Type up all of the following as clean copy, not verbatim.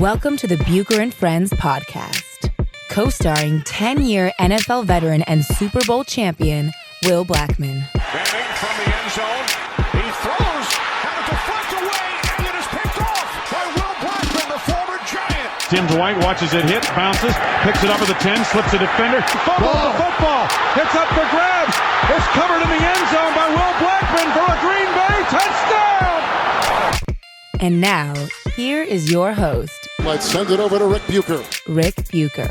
Welcome to the Bucher and Friends podcast, co-starring 10-year NFL veteran and Super Bowl champion, Will Blackman. Manning from the end zone. He throws, and a deflect away, and it is picked off by Will Blackman, the former Giant. Tim Dwight watches it hit, bounces, picks it up at the 10, slips a defender, fumbles the football, it's up for grabs, it's covered in the end zone by Will Blackman for a Green Bay touchdown! And now, here is your host, Let's send it over to Ric Bucher. Ric Bucher.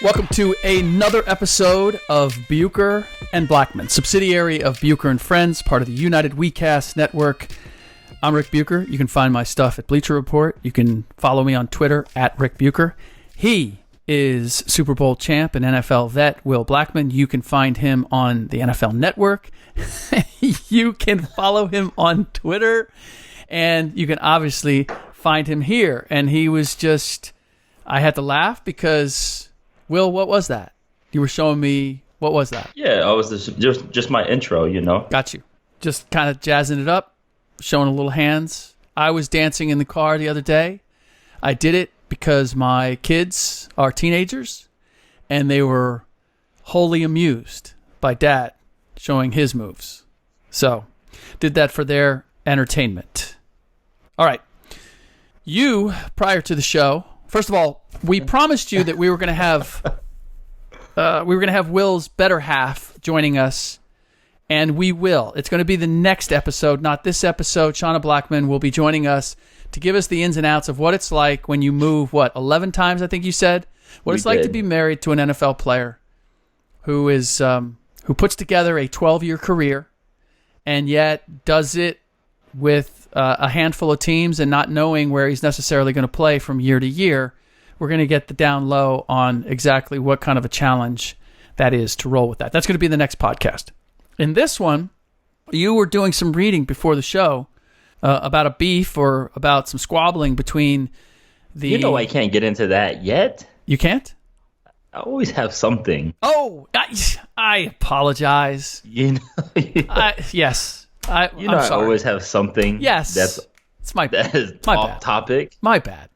Welcome to another episode of Bucher and Blackman, subsidiary of Bucher and Friends, part of the United WeCast network. I'm Ric Bucher. You can find my stuff at Bleacher Report. You can follow me on Twitter at Ric Bucher. He is Super Bowl champ and NFL vet Will Blackman. You can find him on the NFL Network. You can follow him on Twitter. And you can obviously find him here. And he was just... I had to laugh because... Will, what was that? You were showing me... What was that? Yeah, I was just my intro, you know. Got you. Just kind of jazzing it up, showing a little hands. I was dancing in the car the other day. I did it because my kids are teenagers, and they were wholly amused by Dad showing his moves. So, did that for their entertainment. All right. You, prior to the show, first of all, we promised you that we were going to have Will's better half joining us, and we will. It's going to be the next episode, not this episode. Shauna Blackman will be joining us to give us the ins and outs of what it's like when you move, 11 times, I think you said? What it's like to be married to an NFL player who is who puts together a 12-year career and yet does it with a handful of teams and not knowing where he's necessarily going to play from year to year. We're going to get the down low on exactly what kind of a challenge that is to roll with that. That's going to be the next podcast. In this one, you were doing some reading before the show about a beef or about some squabbling between the... You know I can't get into that yet. You can't? I always have something. Oh, I apologize. You know, yes. I'm sorry. I always have something. Yes. It's my bad. That is off topic. My bad.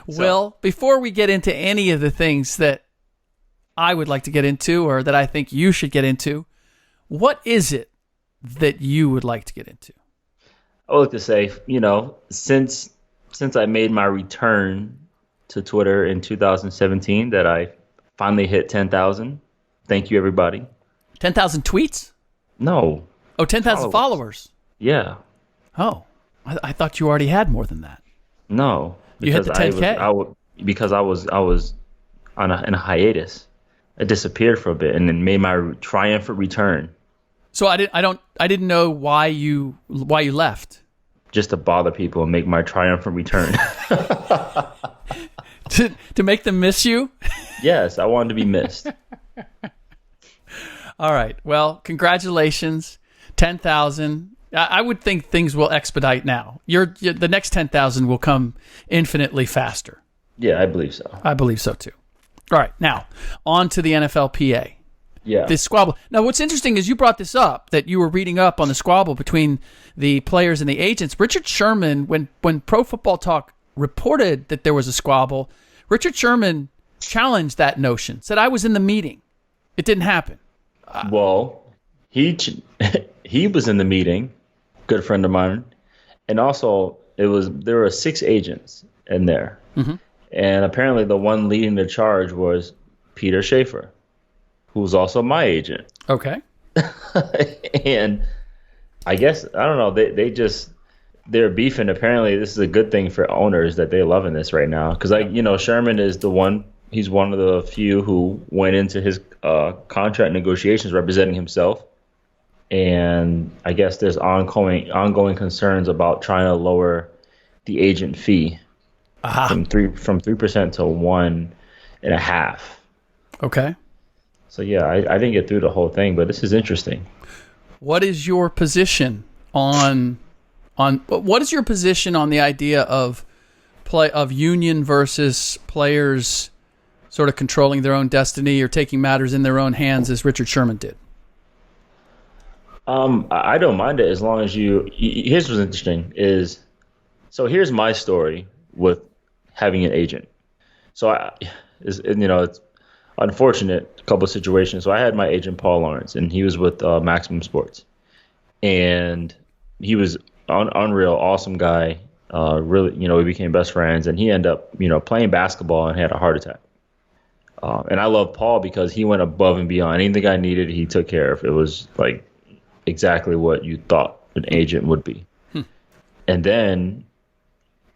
So, Will, before we get into any of the things that I would like to get into or that I think you should get into, what is it that you would like to get into? I would like to say, since I made my return to Twitter in 2017, that I finally hit 10,000. Thank you, everybody. 10,000 tweets? No. Oh, 10,000 followers? Yeah. Oh, I thought you already had more than that. No. You hit the 10K? Because I was in a hiatus. I disappeared for a bit and then made my triumphant return. So I didn't know why you left. Just to bother people and make my triumphant return. to make them miss you? Yes, I wanted to be missed. All right. Well, congratulations. 10,000. I would think things will expedite now. The next 10,000 will come infinitely faster. Yeah, I believe so. I believe so too. All right. Now, on to the NFLPA. Yeah. This squabble. Now, what's interesting is you brought this up, that you were reading up on the squabble between the players and the agents. Richard Sherman, when Pro Football Talk reported that there was a squabble, Richard Sherman challenged that notion, said, I was in the meeting. It didn't happen. Well, he was in the meeting, good friend of mine, and also there were 6 agents in there. Mm-hmm. And apparently the one leading the charge was Peter Schaefer, who was also my agent. Okay. And I guess, I don't know, they're beefing. Apparently this is a good thing for owners that they're loving this right now. Because, Sherman is he's one of the few who went into his contract negotiations representing himself. And I guess there's ongoing concerns about trying to lower the agent fee from 3% to 1.5%. Okay. So yeah, I didn't get through the whole thing, but this is interesting. What is your position on the idea of union versus players sort of controlling their own destiny or taking matters in their own hands as Richard Sherman did? I don't mind it as long as you. Here's what's interesting so here's my story with having an agent. So it's unfortunate couple of situations. So I had my agent Paul Lawrence, and he was with Maximum Sports, and he was unreal, awesome guy. Really, we became best friends, and he ended up, playing basketball and had a heart attack. And I love Paul because he went above and beyond. Anything I needed, he took care of. It was like exactly what you thought an agent would be. And then,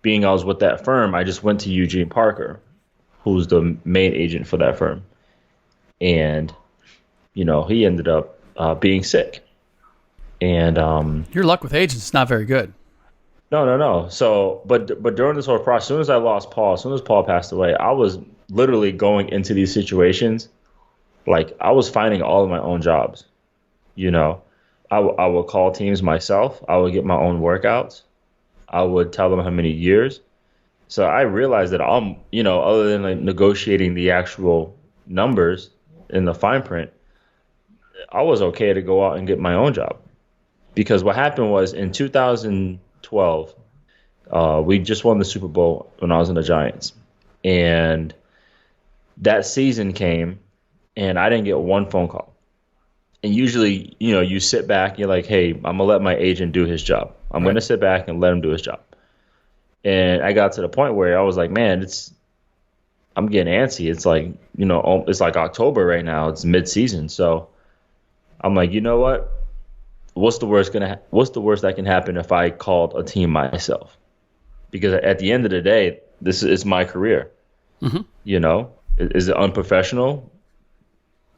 being I was with that firm, I just went to Eugene Parker, who's the main agent for that firm. And, he ended up being sick. And your luck with agents is not very good. No. So, but during this whole process, as soon as I lost Paul, as soon as Paul passed away, I was literally going into these situations like I was finding all of my own jobs. I would call teams myself. I would get my own workouts. I would tell them how many years. So I realized that other than like negotiating the actual numbers in the fine print, I was okay to go out and get my own job. Because what happened was in 2012, we just won the Super Bowl when I was in the Giants. And that season came, and I didn't get one phone call. And usually, you sit back, you're like, hey, I'm going to let my agent do his job. I'm going to sit back and let him do his job. And I got to the point where I was like, man, I'm getting antsy. It's like, it's like October right now. It's mid-season. So I'm like, you know what? What's the worst that can happen if I called a team myself? Because at the end of the day, this is my career. Mm-hmm. Is it unprofessional?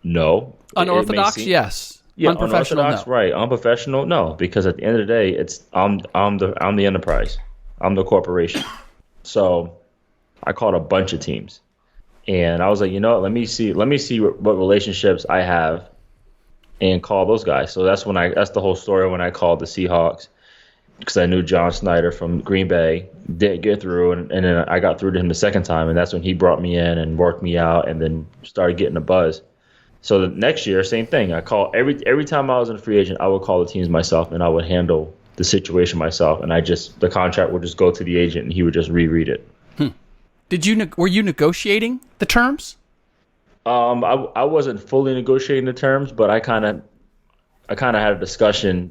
No. Unorthodox? Yes. Yeah, unprofessional? Unorthodox, No. Right. Unprofessional? No. Because at the end of the day, I'm the enterprise. I'm the corporation. So I called a bunch of teams, and I was like, let me see what relationships I have, and call those guys. So that's the whole story when I called the Seahawks, because I knew John Snyder from Green Bay, didn't get through, and then I got through to him the second time, and that's when he brought me in and worked me out, and then started getting a buzz. So the next year, same thing. I call every time I was a free agent, I would call the teams myself, and I would handle the situation myself, and the contract would just go to the agent, and he would just reread it. Were you negotiating the terms? I wasn't fully negotiating the terms, but I kind of had a discussion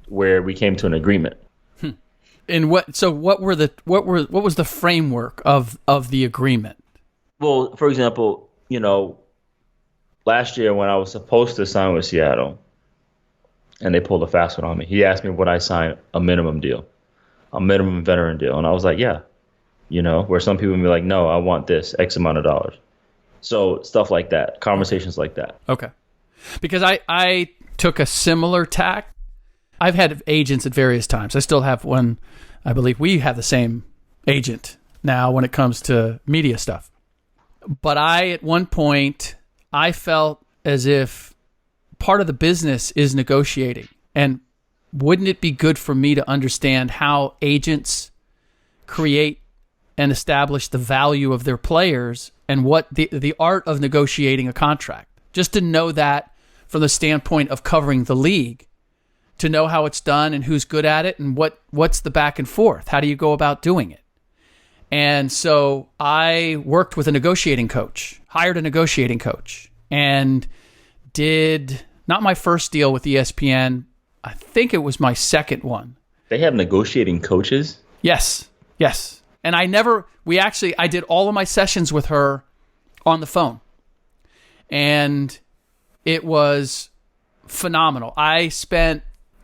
where we came to an agreement. And what was the framework of the agreement? Well, for example, last year when I was supposed to sign with Seattle, and they pulled a fast one on me, he asked me would I sign a minimum deal, a minimum veteran deal, and I was like, yeah. Where some people would be like, no, I want this X amount of dollars. So stuff like that, conversations like that. Okay. Because I took a similar tack. I've had agents at various times. I still have one. I believe we have the same agent now when it comes to media stuff. But at one point, I felt as if part of the business is negotiating. And wouldn't it be good for me to understand how agents create and establish the value of their players and what the art of negotiating a contract? Just to know that from the standpoint of covering the league, to know how it's done and who's good at it and what's the back and forth. How do you go about doing it? And so I worked with a negotiating coach, hired a negotiating coach, and did not my first deal with ESPN. I think it was my second one. They have negotiating coaches? Yes. And I did all of my sessions with her on the phone. And it was phenomenal. I spent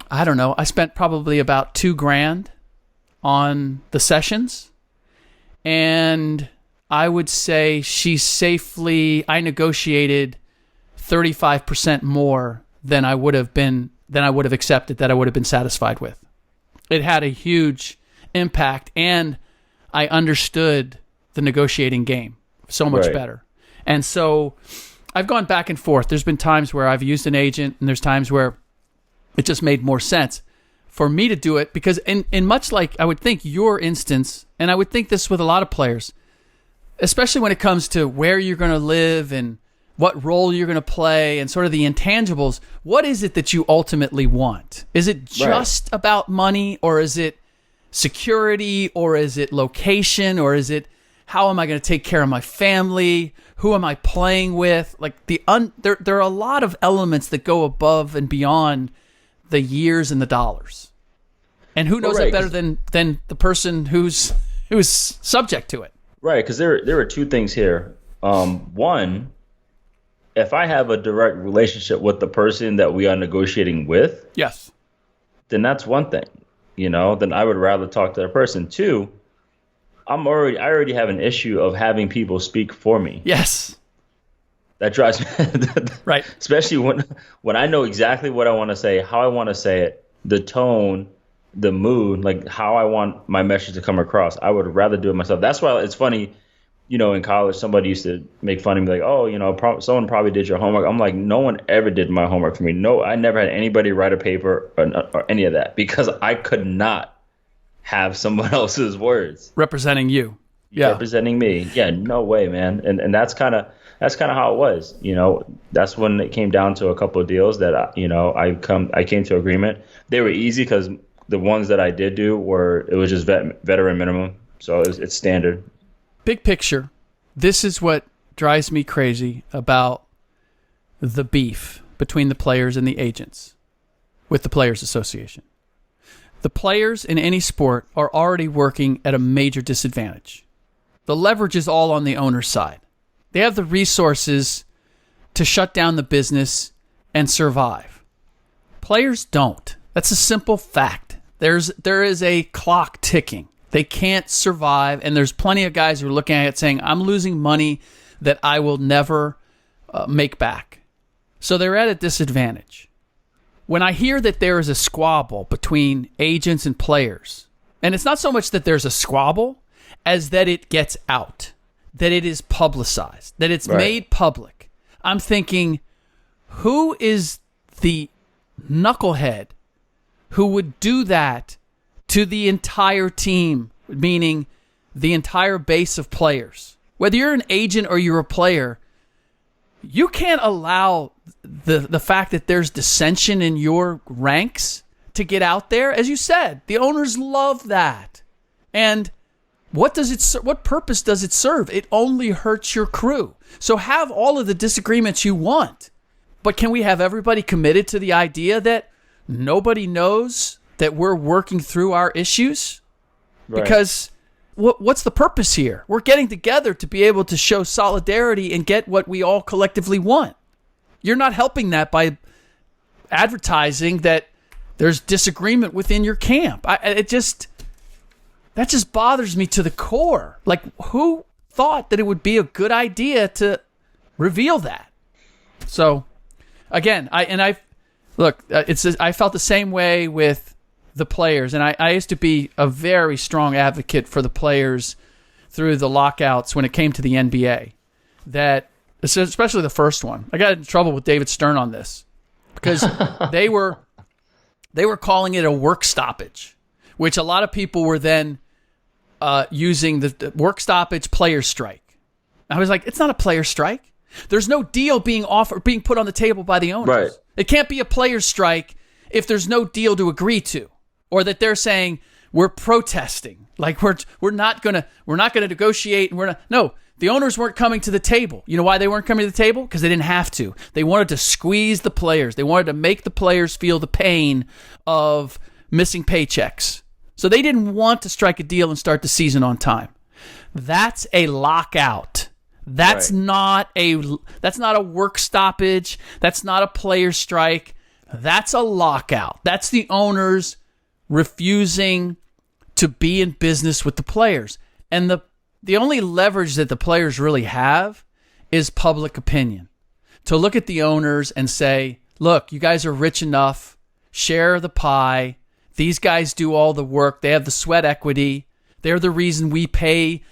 probably about $2,000 on the sessions. And I would say I negotiated 35% more than I would have accepted, that I would have been satisfied with. It had a huge impact, and I understood the negotiating game so much better. And so I've gone back and forth. There's been times where I've used an agent, and there's times where it just made more sense for me to do it, because in much like I would think your instance, and I would think this with a lot of players, especially when it comes to where you're going to live and what role you're going to play and sort of the intangibles, what is it that you ultimately want? Is it just about money, or is it security, or is it location, or is it how am I going to take care of my family? Who am I playing with? Like there are a lot of elements that go above and beyond the years and the dollars. And who knows it better than the person who's subject to it? Right, because there are two things here. One, if I have a direct relationship with the person that we are negotiating with, yes, then that's one thing. Then I would rather talk to that person. Two, I already have an issue of having people speak for me. Yes. That drives me right. Especially when I know exactly what I want to say, how I want to say it, the tone, the mood, like how I want my message to come across. I would rather do it myself. That's why it's funny, in college, somebody used to make fun of me, like, oh, someone probably did your homework. I'm like, no one ever did my homework for me. No, I never had anybody write a paper or any of that, because I could not have someone else's words representing you. Yeah. Representing me. Yeah, no way, man. And that's kind of how it was. That's when it came down to a couple of deals that I came to agreement. They were easy because the ones that I did do it was just veteran minimum. So it's standard. Big picture. This is what drives me crazy about the beef between the players and the agents with the Players Association. The players in any sport are already working at a major disadvantage. The leverage is all on the owner's side. They have the resources to shut down the business and survive. Players don't. That's a simple fact. There is a clock ticking. They can't survive, and there's plenty of guys who are looking at it saying, I'm losing money that I will never make back. So they're at a disadvantage. When I hear that there is a squabble between agents and players, and it's not so much that there's a squabble as that it gets out, that it is publicized, that it's made public, I'm thinking, who is the knucklehead who would do that to the entire team, meaning the entire base of players? Whether you're an agent or you're a player, you can't allow the fact that there's dissension in your ranks to get out there. As you said, the owners love that. And what purpose does it serve? It only hurts your crew. So have all of the disagreements you want. But can we have everybody committed to the idea that nobody knows that we're working through our issues? Right. Because what's the purpose here? We're getting together to be able to show solidarity and get what we all collectively want. You're not helping that by advertising that there's disagreement within your camp. That just bothers me to the core. Like, who thought that it would be a good idea to reveal that? So, again, I felt the same way with the players, and I used to be a very strong advocate for the players through the lockouts when it came to the NBA. That, especially the first one, I got in trouble with David Stern on this because they were calling it a work stoppage, which a lot of people were then using the work stoppage player strike. I was like, it's not a player strike. There's no deal being put on the table by the owners. Right. It can't be a player strike if there's no deal to agree to, or that they're saying we're protesting, like we're not gonna negotiate, and no. The owners weren't coming to the table. You know why they weren't coming to the table? Because they didn't have to. They wanted to squeeze the players. They wanted to make the players feel the pain of missing paychecks. So they didn't want to strike a deal and start the season on time. That's a lockout. That's not a work stoppage. That's not a player strike. That's a lockout. That's the owners refusing to be in business with the players. And the only leverage that the players really have is public opinion. To look at the owners and say, look, you guys are rich enough, share the pie. These guys do all the work. They have the sweat equity. They're the reason we pay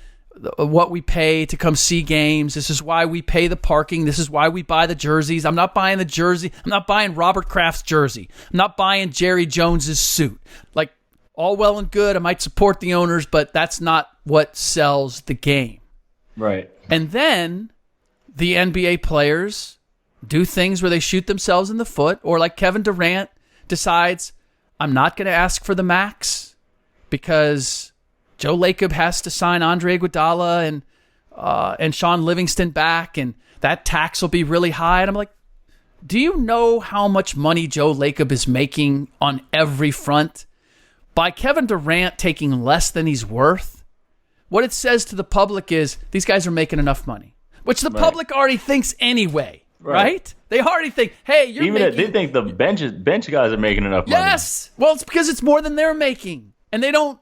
what we pay to come see games. This is why we pay the parking. This is why we buy the jerseys. I'm not buying the jersey. I'm not buying Robert Kraft's jersey. I'm not buying Jerry Jones's suit. Like, all well and good. I might support the owners, but that's not what sells the game. Right. And then the NBA players do things where they shoot themselves in the foot, or like Kevin Durant decides, I'm not going to ask for the max because Joe Lacob has to sign Andre Iguodala and Sean Livingston back, and that tax will be really high. And I'm like, do you know how much money Joe Lacob is making on every front? By Kevin Durant taking less than he's worth, what it says to the public is these guys are making enough money, which the public already thinks anyway, right? They already think, hey, you're even making... if they think the bench guys are making enough money. Yes. Well, it's because it's more than they're making. And they don't,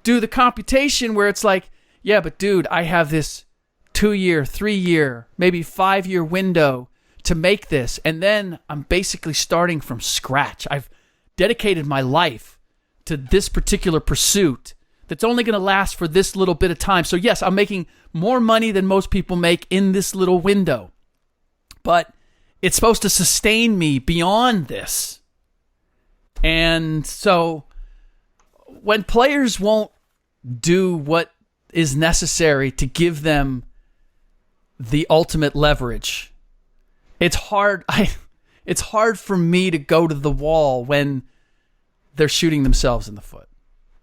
do the computation where it's like, yeah, but dude, I have this 2-year, 3-year, maybe 5-year window to make this. And then I'm basically starting from scratch. I've dedicated my life to this particular pursuit that's only going to last for this little bit of time. So yes, I'm making more money than most people make in this little window. But it's supposed to sustain me beyond this. And so when players won't do what is necessary to give them the ultimate leverage, it's hard for me to go to the wall when they're shooting themselves in the foot.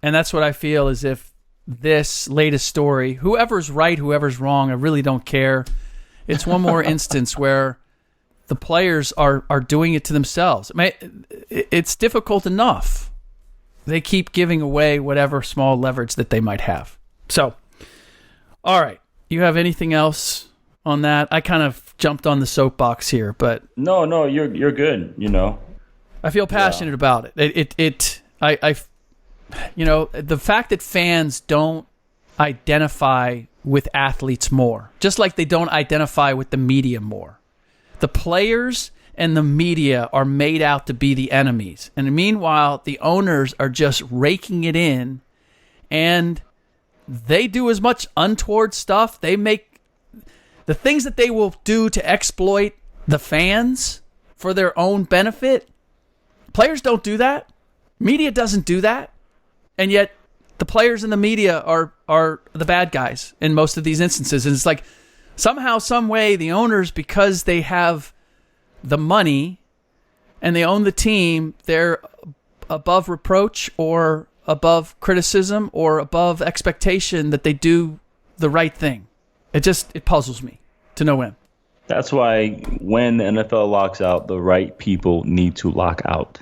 And that's what I feel as if this latest story, whoever's right, whoever's wrong, I really don't care. It's one more instance where the players are doing it to themselves. I mean, it's difficult enough. They keep giving away whatever small leverage that they might have. So, all right. You have anything else on that? I kind of jumped on the soapbox here, but no, you're good. I feel passionate about it. The fact that fans don't identify with athletes more, just like they don't identify with the media more. The players and the media are made out to be the enemies. And meanwhile, the owners are just raking it in, and they do as much untoward stuff. They make the things that they will do to exploit the fans for their own benefit. Players don't do that. Media doesn't do that. And yet the players and the media are the bad guys in most of these instances. And it's like somehow, some way, the owners, because they have the money and they own the team, they're above reproach or above criticism or above expectation that they do the right thing. It puzzles me to no end. That's why when the NFL locks out, the right people need to lock out.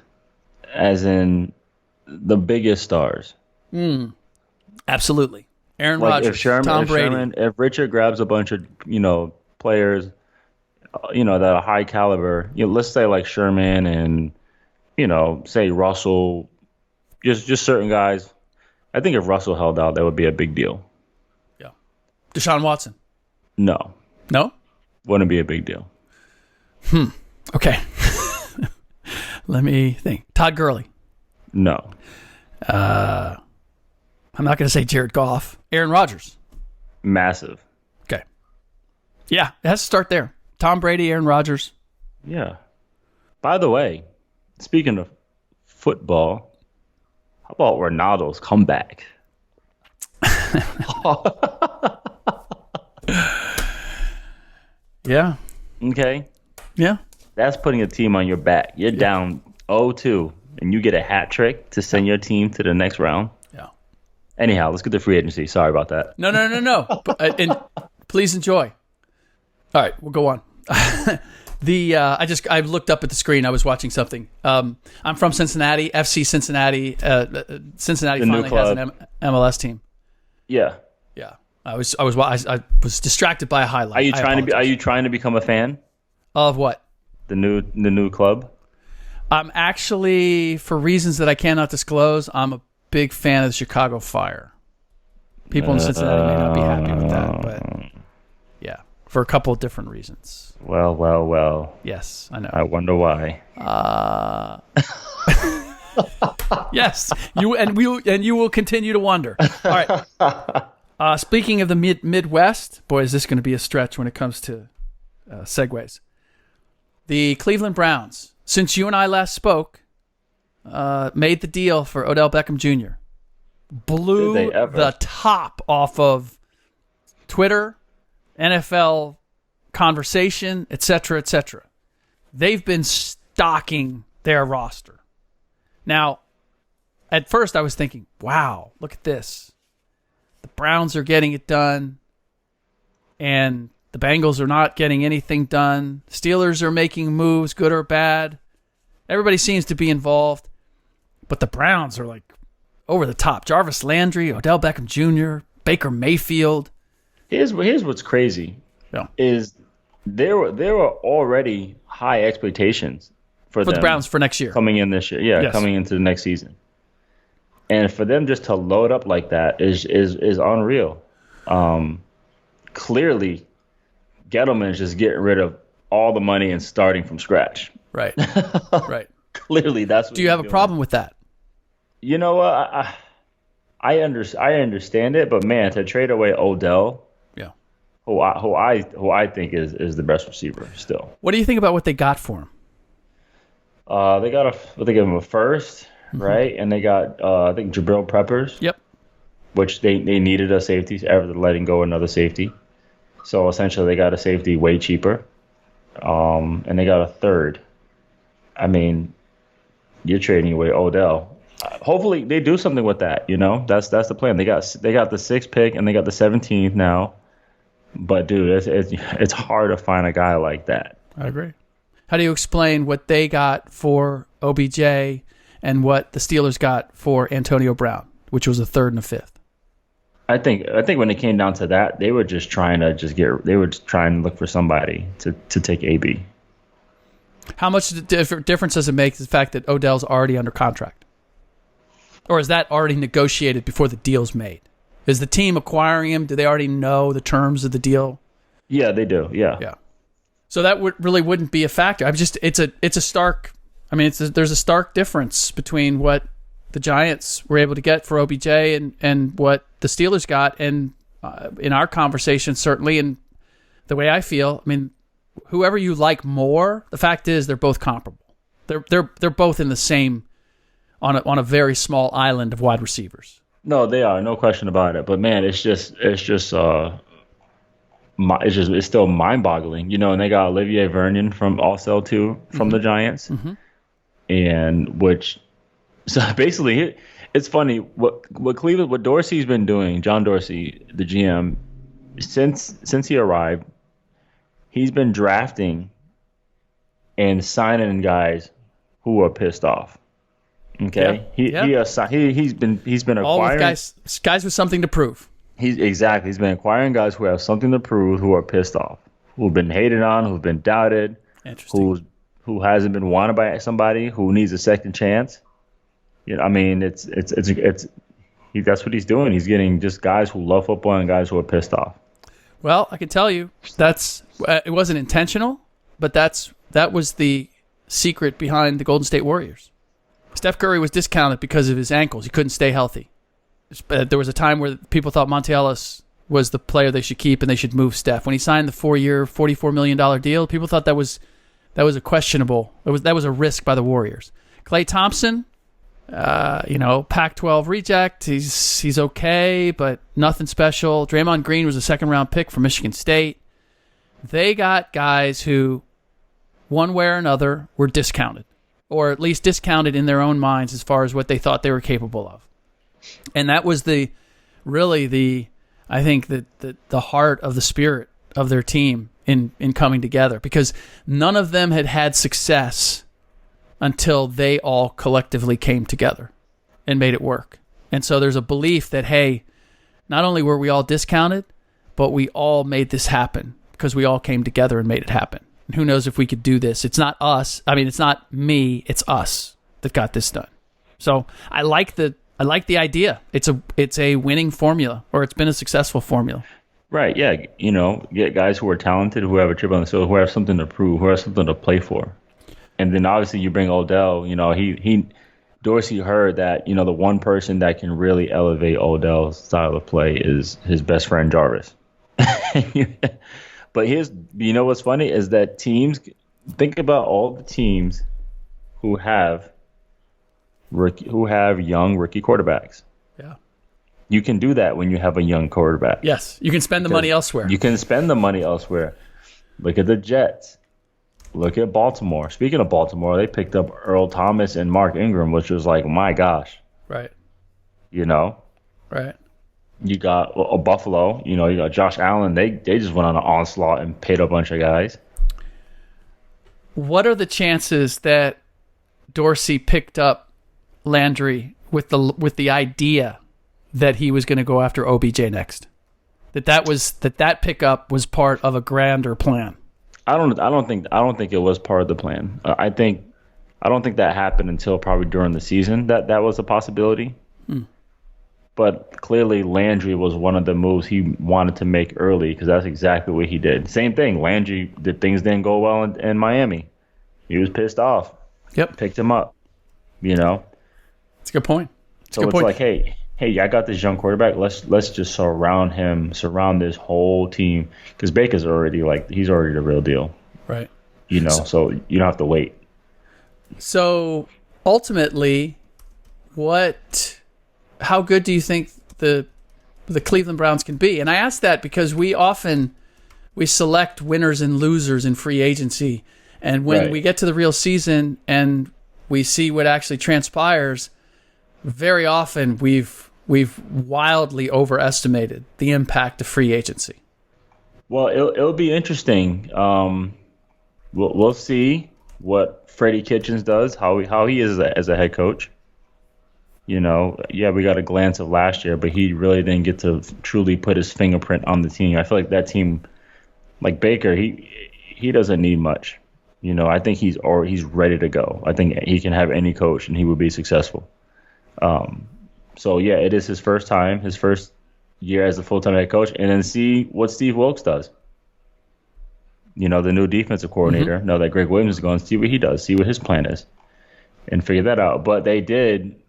As in the biggest stars. Absolutely. Aaron Rodgers, Tom Brady. If Richard grabs a bunch of, players, that are high caliber, let's say like Sherman and, say Russell, just certain guys. I think if Russell held out, that would be a big deal. Yeah. Deshaun Watson. No. Wouldn't be a big deal. Okay. Let me think. Todd Gurley. No. I'm not going to say Jared Goff. Aaron Rodgers. Massive. Okay. Yeah, it has to start there. Tom Brady, Aaron Rodgers. Yeah. By the way, speaking of football, how about Ronaldo's comeback? Yeah. Okay. Yeah. That's putting a team on your back. You're down 0-2, and you get a hat trick to send your team to the next round. Yeah. Anyhow, let's get to free agency. Sorry about that. No. And please enjoy. All right, we'll go on. I looked up at the screen. I was watching something. I'm from Cincinnati, FC Cincinnati. Cincinnati the finally has an MLS team. Yeah. Yeah. I was distracted by a highlight. Are you trying to become a fan of what? The new club? I'm actually, for reasons that I cannot disclose, I'm a big fan of the Chicago Fire. People in Cincinnati may not be happy with that, but yeah, for a couple of different reasons. Well. Yes, I know. I wonder why. Yes, you will continue to wonder. All right. Speaking of the Midwest, boy, is this going to be a stretch when it comes to segues. The Cleveland Browns, since you and I last spoke, made the deal for Odell Beckham Jr. Blew the top off of Twitter, NFL conversation, etc., etc. They've been stocking their roster. Now, at first I was thinking, wow, look at this. The Browns are getting it done, and the Bengals are not getting anything done. Steelers are making moves, good or bad. Everybody seems to be involved, but the Browns are like over the top. Jarvis Landry, Odell Beckham Jr., Baker Mayfield. Here's what's crazy. Yeah. Is there were already high expectations for the Browns for next year. Coming in this year. Yeah, yes. Coming into the next season. And for them just to load up like that is unreal. Clearly, Gettleman's just getting rid of all the money and starting from scratch. Right. Right. Clearly, that's what Do you have a problem with that? You know what? I understand it, but man, to trade away Odell, yeah, who I think is the best receiver still. What do you think about what they got for him? They gave him a first, right? And they got I think Jabril Peppers. Yep. Which they needed a safety after letting go another safety. So essentially they got a safety way cheaper. And they got a third. I mean, you're trading away Odell. Hopefully they do something with that, you know? That's the plan. They got the 6th pick and they got the 17th now. But dude, it's hard to find a guy like that. I agree. How do you explain what they got for OBJ and what the Steelers got for Antonio Brown, which was a 3rd and a 5th? I think when it came down to that, they were just trying to look for somebody to take AB. How much difference does it make the fact that Odell's already under contract? Or is that already negotiated before the deal's made? Is the team acquiring him? Do they already know the terms of the deal? Yeah, they do. Yeah. Yeah. So that really wouldn't be a factor. There's a stark difference between what the Giants were able to get for OBJ and what the Steelers got. And in our conversation, certainly, and the way I feel, I mean, whoever you like more, the fact is they're both comparable. They're both in the same on a very small island of wide receivers. No, they are, no question about it. But man, it's still mind-boggling, you know. And they got Olivier Vernon from also too from the Giants, and which so basically it's funny what Dorsey's been doing. John Dorsey, the GM, since he arrived, he's been drafting and signing guys who are pissed off. Okay, he's been acquiring all with guys with something to prove. He's been acquiring guys who have something to prove, who are pissed off, who've been hated on, who've been doubted, who hasn't been wanted by somebody, who needs a second chance. You know, I mean, that's what he's doing. He's getting just guys who love football and guys who are pissed off. Well, I can tell you it wasn't intentional, but that was the secret behind the Golden State Warriors. Steph Curry was discounted because of his ankles. He couldn't stay healthy. There was a time where people thought Monte Ellis was the player they should keep and they should move Steph. When he signed the 4-year, $44 million deal, people thought that was a questionable. That was a risk by the Warriors. Klay Thompson, Pac-12 reject. He's okay, but nothing special. Draymond Green was a 2nd-round pick from Michigan State. They got guys who, one way or another, were discounted, or at least discounted in their own minds as far as what they thought they were capable of. And that was the heart of the spirit of their team in coming together, because none of them had success until they all collectively came together and made it work. And so there's a belief that, hey, not only were we all discounted, but we all made this happen because we all came together and made it happen. And who knows if we could do this? It's not us. I mean, it's not me. It's us that got this done. So I like the idea. It's a winning formula, or it's been a successful formula. Right. Yeah. You know, get guys who are talented, who have a chip on the shoulder, who have something to prove, who have something to play for. And then obviously you bring Odell. You know, Dorsey heard that, you know, the one person that can really elevate Odell's style of play is his best friend Jarvis. But you know what's funny is that teams, think about all the teams who have young rookie quarterbacks. Yeah. You can do that when you have a young quarterback. Yes, you can spend the money elsewhere. You can spend the money elsewhere. Look at the Jets. Look at Baltimore. Speaking of Baltimore, they picked up Earl Thomas and Mark Ingram, which was like, my gosh. Right. You know? Right. You got a Buffalo. You know, you got Josh Allen. They just went on an onslaught and paid a bunch of guys. What are the chances that Dorsey picked up Landry with the idea that he was going to go after OBJ next? That pickup was part of a grander plan. I don't think it was part of the plan. I don't think that happened until probably during the season that was a possibility. But clearly Landry was one of the moves he wanted to make early because that's exactly what he did. Same thing. Landry did things didn't go well in Miami. He was pissed off. Yep. Picked him up. You know. That's a good point. Like, hey, I got this young quarterback. Let's just surround this whole team because Baker's already he's already the real deal. Right. You know, so you don't have to wait. So ultimately, how good do you think the Cleveland Browns can be? And I ask that because we select winners and losers in free agency, and when we get to the real season and we see what actually transpires, very often we've wildly overestimated the impact of free agency. Well, it'll be interesting. We'll see what Freddie Kitchens does, how he is as a head coach. You know, yeah, we got a glance of last year, but he really didn't get to truly put his fingerprint on the team. I feel like that team, like Baker, he doesn't need much. You know, I think he's ready to go. I think he can have any coach and he would be successful. So yeah, it is his first year as a full-time head coach, and then see what Steve Wilkes does. You know, the new defensive coordinator. Now that Greg Williams is gone, see what he does, see what his plan is, and figure that out. But they did.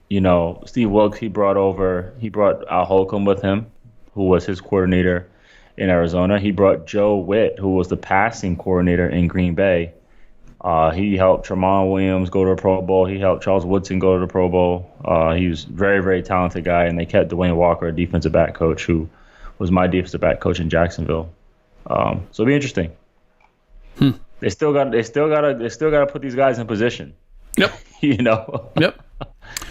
You know, Steve Wilkes, he brought Al Holcomb with him, who was his coordinator in Arizona. He brought Joe Witt, who was the passing coordinator in Green Bay. He helped Tramon Williams go to the Pro Bowl. He helped Charles Woodson go to the Pro Bowl. He was a very, very talented guy, and they kept Dwayne Walker, a defensive back coach, who was my defensive back coach in Jacksonville. So it'll be interesting. They still got to put these guys in position. Yep. You know. Yep.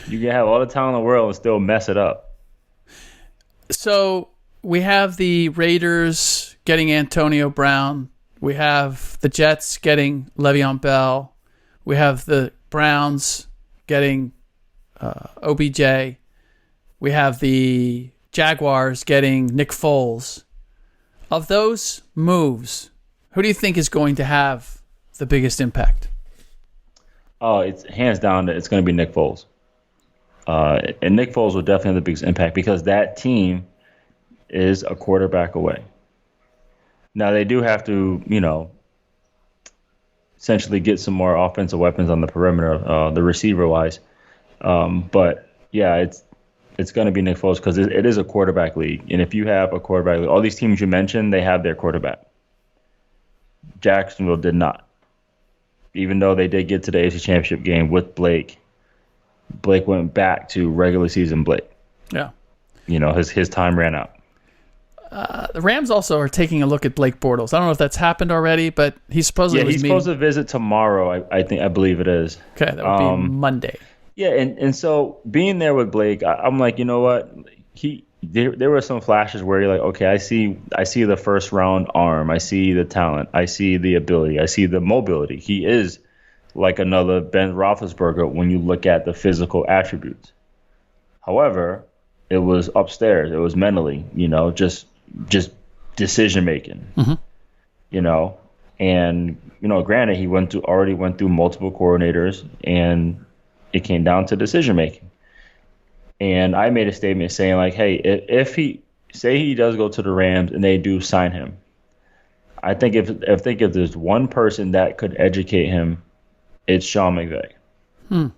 You can have all the talent in the world and still mess it up. So we have the Raiders getting Antonio Brown. We have the Jets getting Le'Veon Bell. We have the Browns getting OBJ. We have the Jaguars getting Nick Foles. Of those moves, who do you think is going to have the biggest impact? Oh, it's hands down. It's going to be Nick Foles. And Nick Foles will definitely have the biggest impact because that team is a quarterback away. Now, they do have to, you know, essentially get some more offensive weapons on the perimeter, the receiver-wise. But, yeah, it's going to be Nick Foles because it is a quarterback league. And if you have a quarterback league, all these teams you mentioned, they have their quarterback. Jacksonville did not. Even though they did get to the AFC Championship game with Blake went back to regular season Blake. Yeah. You know, his time ran out. The Rams also are taking a look at Blake Bortles. I don't know if that's happened already, but he's supposedly supposed to visit tomorrow. I believe it is. Okay, that would be Monday. Yeah, and so being there with Blake, I'm like, you know what? There were some flashes where you're like, okay, I see the first round arm, I see the talent, I see the ability, I see the mobility. He is like another Ben Roethlisberger when you look at the physical attributes. However, it was upstairs. It was mentally, you know, just decision making. You know, and you know, granted, he already went through multiple coordinators, and it came down to decision making. And I made a statement saying, like, hey, if he does go to the Rams and they do sign him, I think if there's one person that could educate him, it's Sean McVay. In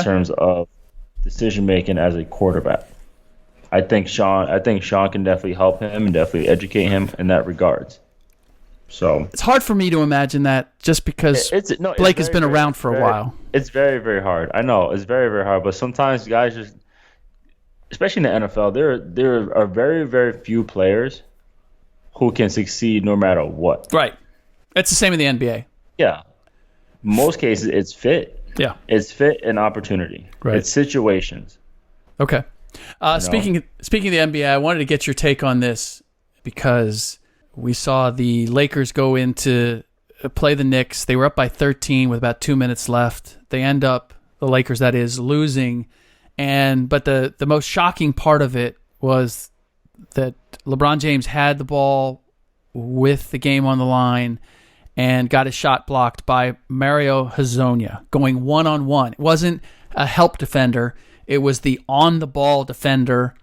terms of decision making as a quarterback, I think Sean can definitely help him and definitely educate him in that regards. So it's hard for me to imagine that just because Blake has been around for a while. It's very, very hard. I know it's very, very hard, but sometimes guys just, especially in the NFL, there are very, very few players who can succeed no matter what. Right. It's the same in the NBA. Yeah. Most cases, it's fit. Yeah. It's fit and opportunity. Right. It's situations. Okay. Speaking of the NBA, I wanted to get your take on this because we saw the Lakers go into play the Knicks. They were up by 13 with about 2 minutes left. They end up, the Lakers that is, losing. But the most shocking part of it was that LeBron James had the ball with the game on the line and got his shot blocked by Mario Hezonja going one-on-one. It wasn't a help defender. It was the on-the-ball defender.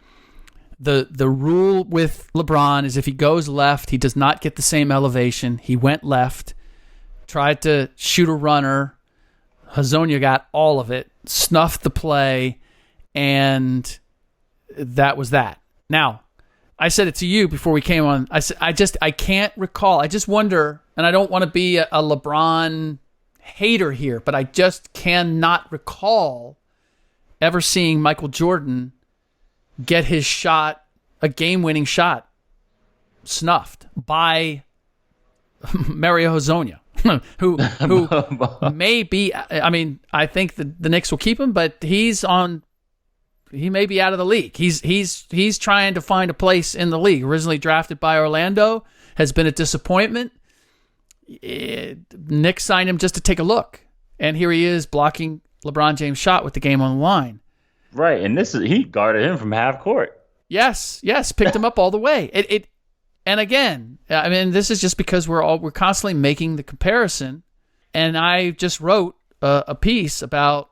The rule with LeBron is if he goes left, he does not get the same elevation. He went left, tried to shoot a runner. Hezonja got all of it, snuffed the play, and that was that. Now, I said it to you before we came on. I said I can't recall. I just wonder, and I don't want to be a LeBron hater here, but I just cannot recall ever seeing Michael Jordan get his shot, a game-winning shot, snuffed by Mario Hezonja, who may be. I mean, I think the Knicks will keep him, but he may be out of the league. He's trying to find a place in the league. Originally drafted by Orlando, has been a disappointment. Knicks signed him just to take a look, and here he is blocking LeBron James' shot with the game on the line. Right, and he guarded him from half court. Yes, picked him up all the way. And again, I mean, this is just because we're constantly making the comparison. And I just wrote a piece about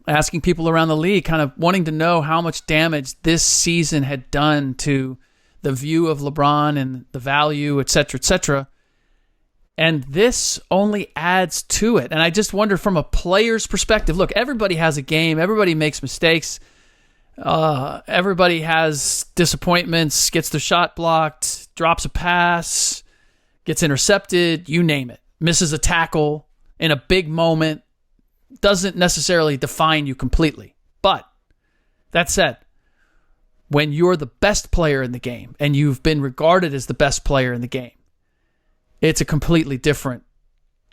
asking people around the league, kind of wanting to know how much damage this season had done to the view of LeBron and the value, et cetera, et cetera. And this only adds to it. And I just wonder from a player's perspective, look, everybody has a game. Everybody makes mistakes. Everybody has disappointments, gets their shot blocked, drops a pass, gets intercepted, you name it. Misses a tackle in a big moment. Doesn't necessarily define you completely. But that said, when you're the best player in the game and you've been regarded as the best player in the game, it's a completely different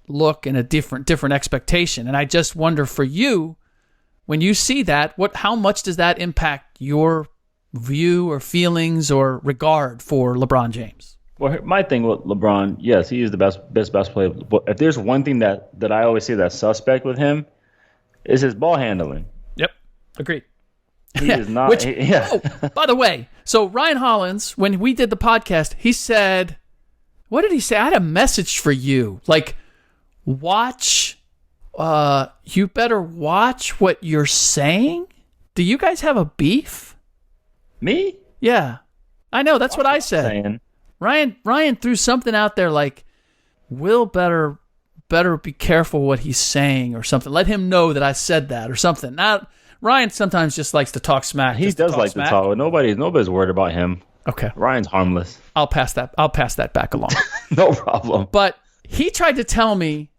look and a different expectation. And I just wonder for you, when you see that, how much does that impact your view or feelings or regard for LeBron James? Well, my thing with LeBron, yes, he is the best player. But if there's one thing that I always say that's suspect with him, is his ball handling. Yep, agreed. He is not. By the way, so Ryan Hollins, when we did the podcast, he said, what did he say? I had a message for you. Like, you better watch what you're saying. Do you guys have a beef? Me? Yeah. I know, that's what I said. Ryan threw something out there like, Will better be careful what he's saying or something. Let him know that I said that or something. Now, Ryan sometimes just likes to talk smack. He does like to talk. Nobody's worried about him. Okay. Ryan's harmless. I'll pass that back along. No problem. But he tried to tell me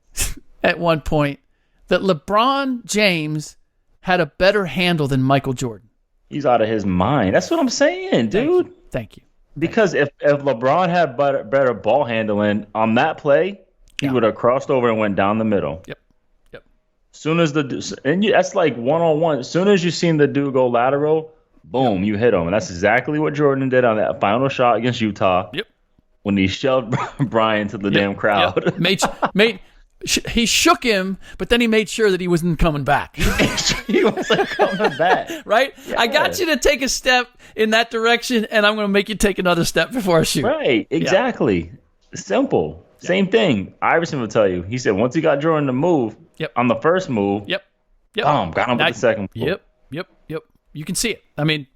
at one point that LeBron James had a better handle than Michael Jordan. He's out of his mind. That's what I'm saying, dude. Thank you. Because if LeBron had better ball handling on that play, he would have crossed over and went down the middle. Yep. Soon as that's like one-on-one. As soon as you seen the dude go lateral, boom, you hit him. And that's exactly what Jordan did on that final shot against Utah. Yep. When he shoved Brian to the damn crowd. Yep. He shook him, but then he made sure that he wasn't coming back. He wasn't coming back. Right? Yeah. I got you to take a step in that direction, and I'm going to make you take another step before I shoot. Right. Exactly. Yeah. Simple. Yeah. Same thing. Iverson will tell you. He said once he got Jordan to move, on the first move, got him with the second move. Yep. You can see it. I mean,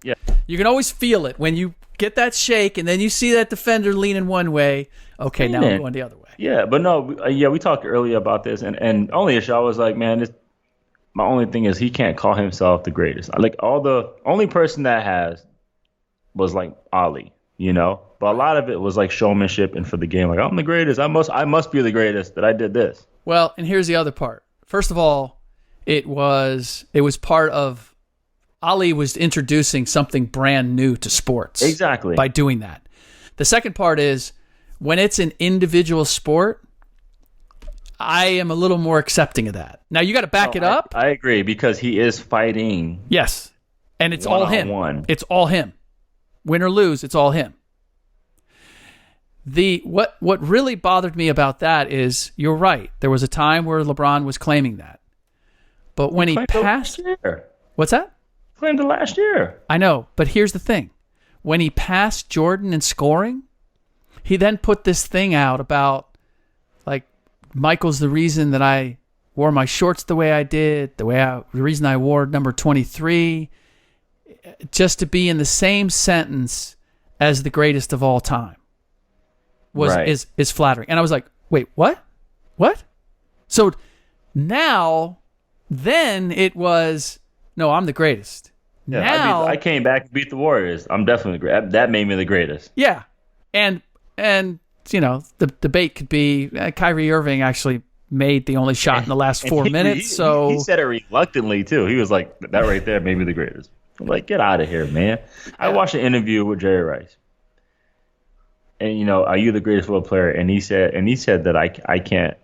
yeah, you can always feel it when you get that shake, and then you see that defender leaning one way. Okay, now I'm going the other way. Yeah, but no, we talked earlier about this, and only issue I was like, man, my only thing is he can't call himself the greatest. Like the only person that has was like Ali, but a lot of it was like showmanship and for the game. Like I'm the greatest. I must be the greatest that I did this. Well, and here's the other part. First of all, it was part of Ali was introducing something brand new to sports. Exactly. By doing that. The second part is when it's an individual sport, I am a little more accepting of that. Now, you got to back it up. I agree, because he is fighting. Yes. And it's all him. One-on-one. It's all him. Win or lose, it's all him. What really bothered me about that is, you're right. There was a time where LeBron was claiming that. But when he passed... What's that? Claimed it last year. I know, but here's the thing. When he passed Jordan in scoring, he then put this thing out about, like, Michael's the reason that I wore my shorts the way I did, the reason I wore number 23, just to be in the same sentence as the greatest of all time is flattering. And I was like, wait, what? So now, then it was, no, I'm the greatest. Yeah, now I came back and beat the Warriors. I'm definitely great. That made me the greatest. Yeah. And you know, the debate could be Kyrie Irving actually made the only shot in the last 4 minutes. So he said it reluctantly too. He was like, that right there made me the greatest. I'm like, get out of here, man. I watched an interview with Jerry Rice. And, you know, are you the greatest football player? And he said that I can't,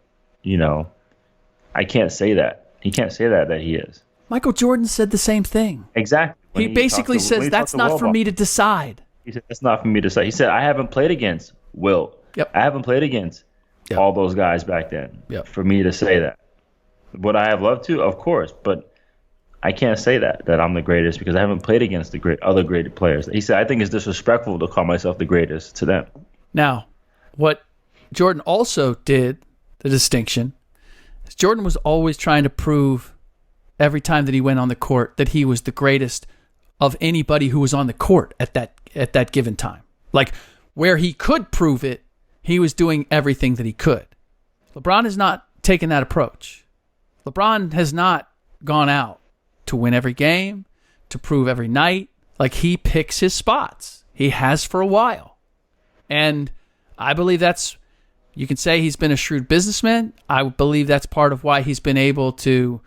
you know, I can't say that. He can't say that he is. Michael Jordan said the same thing. Exactly. He basically says, that's not for me to decide. He said, that's not for me to say. He said, I haven't played against Will. Yep. I haven't played against all those guys back then for me to say that. Would I have loved to? Of course. But I can't say that I'm the greatest, because I haven't played against the other great players. He said, I think it's disrespectful to call myself the greatest to them. Now, what Jordan also did, the distinction, is Jordan was always trying to prove every time that he went on the court that he was the greatest of anybody who was on the court at that given time. Like, where he could prove it, he was doing everything that he could. LeBron has not taken that approach. LeBron has not gone out to win every game, to prove every night. Like, he picks his spots. He has for a while. And I believe you can say he's been a shrewd businessman. I believe that's part of why he's been able to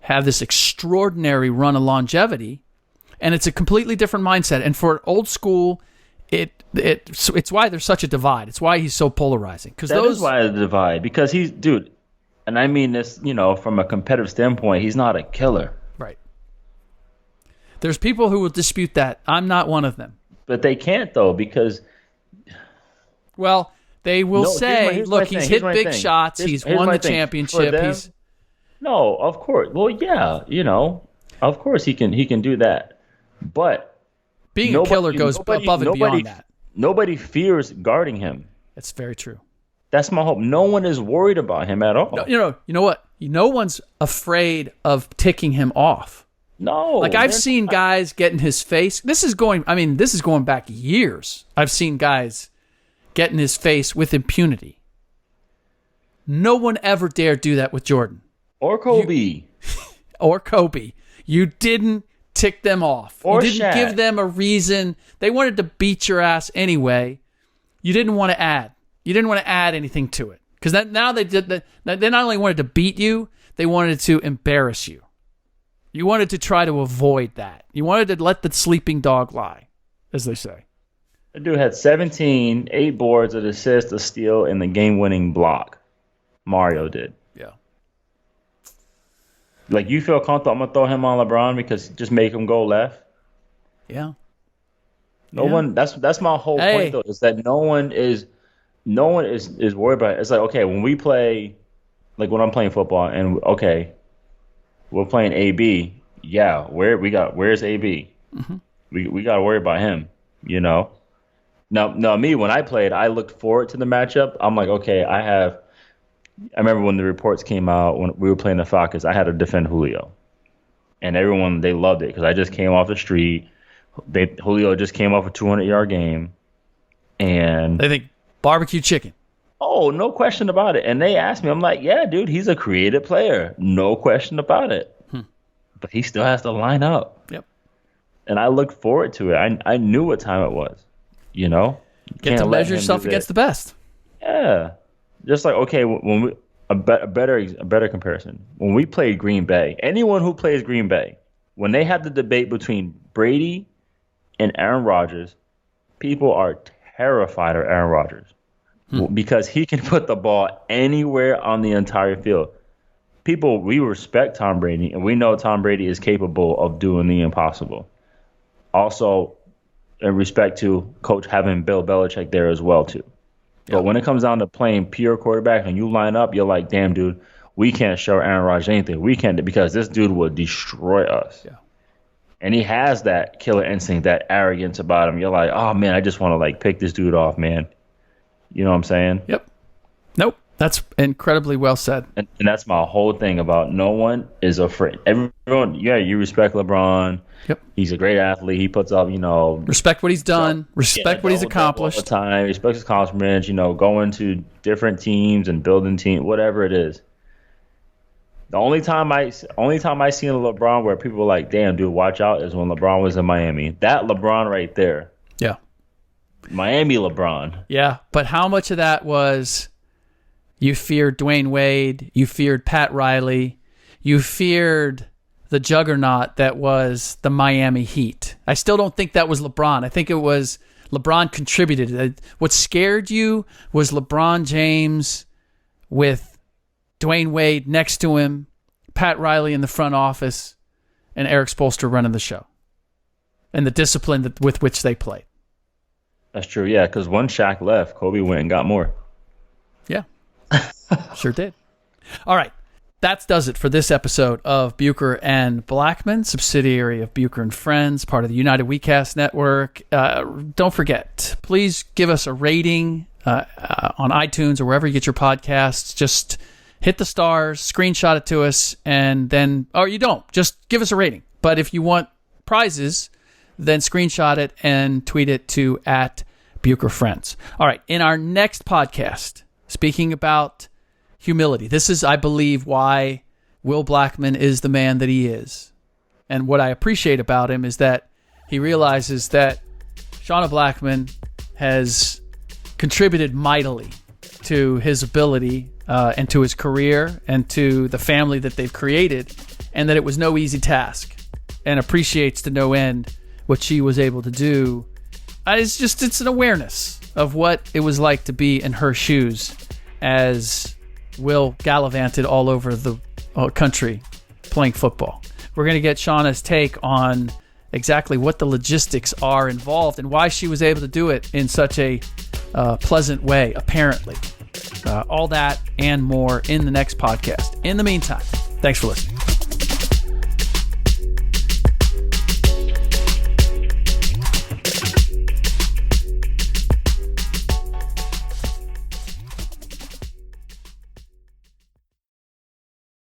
have this extraordinary run of longevity. And it's a completely different mindset. And for old school, it's why there's such a divide. It's why he's so polarizing. That is why the divide. Because dude, and I mean this, you know, from a competitive standpoint, he's not a killer. Right. There's people who will dispute that. I'm not one of them. But they can't, though, because... Well, they will say, look, he's hit big shots. He's won the championship. No, of course. Well, yeah, you know, of course he can do that. But being a killer goes above and beyond that. Nobody fears guarding him. That's very true. That's my hope. No one is worried about him at all. No, you know what? No one's afraid of ticking him off. No. Like, I've seen guys get in his face. This is going back years. I've seen guys get in his face with impunity. No one ever dared do that with Jordan. Or Kobe. Or Kobe. You didn't tick them off. Or you didn't give them a reason. They wanted to beat your ass anyway. You didn't want to add. You didn't want to add anything to it. Because now they not only wanted to beat you, they wanted to embarrass you. You wanted to try to avoid that. You wanted to let the sleeping dog lie, as they say. The dude had 17, 8 boards, an assist, a steal, and the game-winning block. Mario did. Yeah. Like, you feel comfortable, I'm going to throw him on LeBron because just make him go left? Yeah. No one, that's my whole point, though, is that no one is worried about it. It's like, okay, when we play, like when I'm playing football, and okay, we're playing AB, yeah, where's AB? Mm-hmm. We got to worry about him, you know? Now, me, when I played, I looked forward to the matchup. I'm like, okay, I remember when the reports came out when we were playing the Falcons, I had to defend Julio. And everyone, they loved it because I just came off the street. Julio just came off a 200-yard game. And they think barbecue chicken. Oh, no question about it. And they asked me, I'm like, yeah, dude, he's a creative player. No question about it. But he still has to line up. Yep. And I looked forward to it. I knew what time it was. You know? Get to measure yourself against the best. Yeah. Just like, okay, when we a better comparison. When we played Green Bay, anyone who plays Green Bay, when they have the debate between Brady and Aaron Rodgers, people are terrified of Aaron Rodgers because he can put the ball anywhere on the entire field. We respect Tom Brady, and we know Tom Brady is capable of doing the impossible. Also, in respect to coach having Bill Belichick there as well, too. But when it comes down to playing pure quarterback and you line up, you're like, damn, dude, we can't show Aaron Rodgers anything. We can't, because this dude will destroy us. Yeah. And he has that killer instinct, that arrogance about him. You're like, oh, man, I just want to, like, pick this dude off, man. You know what I'm saying? Yep. Nope. That's incredibly well said. And that's my whole thing about no one is afraid. Everyone, you respect LeBron. Yep. He's a great athlete. He puts up, respect what he's done. Respect what he's accomplished. All the time. Respect his accomplishments, going to different teams and building teams, whatever it is. The only time I seen LeBron where people were like, damn, dude, watch out, is when LeBron was in Miami. That LeBron right there. Yeah. Miami LeBron. Yeah, but how much of that was you feared Dwayne Wade, you feared Pat Riley, you feared the juggernaut that was the Miami Heat? I still don't think that was LeBron. I think it was LeBron contributed. What scared you was LeBron James with Dwayne Wade next to him, Pat Riley in the front office, and Eric Spoelstra running the show, and the discipline with which they played. That's true, yeah, because when Shaq left, Kobe went and got more. Yeah, sure did. All right, that does it for this episode of Bucher and Blackman, subsidiary of Bucher and Friends, part of the United WeCast Network. Don't forget, please give us a rating on iTunes or wherever you get your podcasts. Just hit the stars, screenshot it to us, and then, or you don't, just give us a rating. But if you want prizes, then screenshot it and tweet it to @BucherFriends. All right, in our next podcast, speaking about humility, this is, I believe, why Will Blackman is the man that he is. And what I appreciate about him is that he realizes that Shauna Blackman has contributed mightily to his ability and to his career and to the family that they've created, and that it was no easy task, and appreciates to no end what she was able to do. It's an awareness of what it was like to be in her shoes as Will gallivanted all over the country playing football. We're going to get Shauna's take on exactly what the logistics are involved and why she was able to do it in such a pleasant way, apparently. All that and more in the next podcast. In the meantime, thanks for listening.